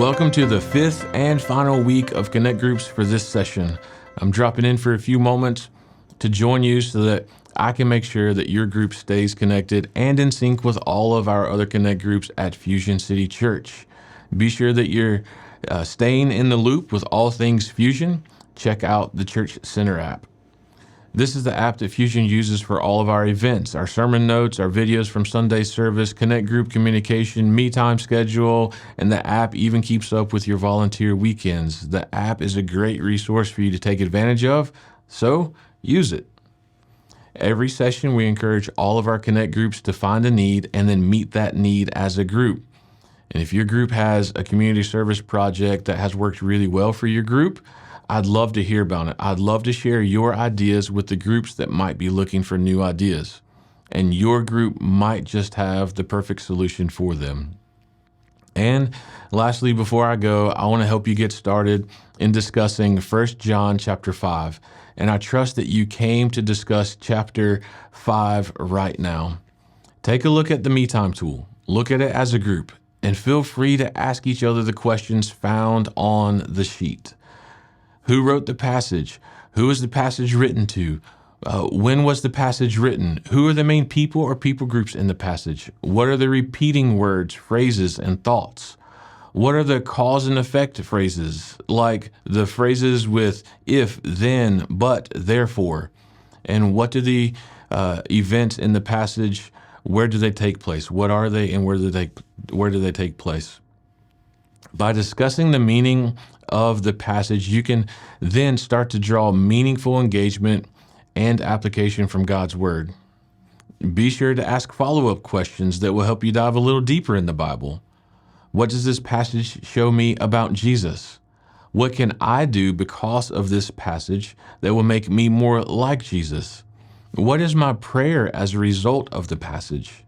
Welcome to the fifth and final week of Connect Groups for this session. I'm dropping in for a few moments to join you so that I can make sure that your group stays connected and in sync with all of our other Connect Groups at Fusion City Church. Be sure that you're staying in the loop with all things Fusion. Check out the Church Center app. This is the app that Fusion uses for all of our events, our sermon notes, our videos from Sunday service, Connect Group communication, me time schedule, and the app even keeps up with your volunteer weekends. The app is a great resource for you to take advantage of, so use it. Every session, we encourage all of our Connect Groups to find a need and then meet that need as a group. And if your group has a community service project that has worked really well for your group, I'd love to hear about it. I'd love to share your ideas with the groups that might be looking for new ideas. And your group might just have the perfect solution for them. And lastly, before I go, I want to help you get started in discussing 1 John chapter 5. And I trust that you came to discuss chapter 5 right now. Take a look at the Me Time tool. Look at it as a group. And feel free to ask each other the questions found on the sheet. Who wrote the passage? Who is the passage written to? When was the passage written? Who are the main people or people groups in the passage? What are the repeating words, phrases, and thoughts? What are the cause and effect phrases, like the phrases with if, then, but, therefore? And what do the events in the passage, where do they take place? What are they and where do they take place? By discussing the meaning of the passage, you can then start to draw meaningful engagement and application from God's Word. Be sure to ask follow-up questions that will help you dive a little deeper in the Bible. What does this passage show me about Jesus? What can I do because of this passage that will make me more like Jesus? What is my prayer as a result of the passage?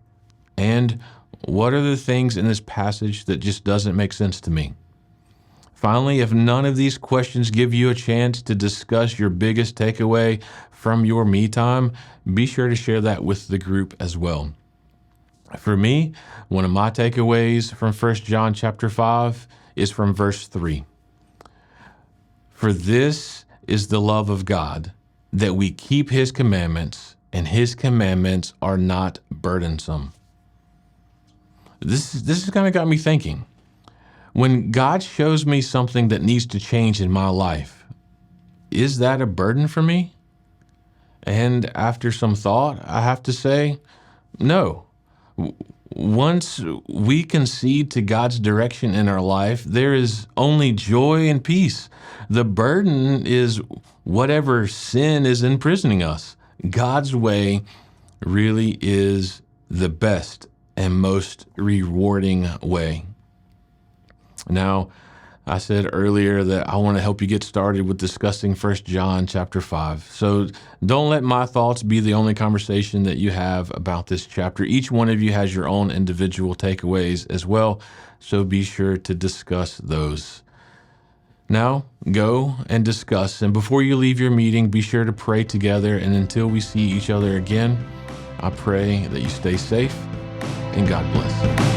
And what are the things in this passage that just doesn't make sense to me? Finally, if none of these questions give you a chance to discuss your biggest takeaway from your me time, be sure to share that with the group as well. For me, one of my takeaways from 1 John chapter 5 is from verse 3. For this is the love of God, that we keep his commandments, and his commandments are not burdensome. This has kind of got me thinking. When God shows me something that needs to change in my life, is that a burden for me? And after some thought, I have to say, no. Once we concede to God's direction in our life, there is only joy and peace. The burden is whatever sin is imprisoning us. God's way really is the best and most rewarding way. Now, I said earlier that I want to help you get started with discussing 1 John chapter 5. So don't let my thoughts be the only conversation that you have about this chapter. Each one of you has your own individual takeaways as well, so be sure to discuss those. Now, go and discuss, and before you leave your meeting, be sure to pray together, and until we see each other again, I pray that you stay safe, and God bless.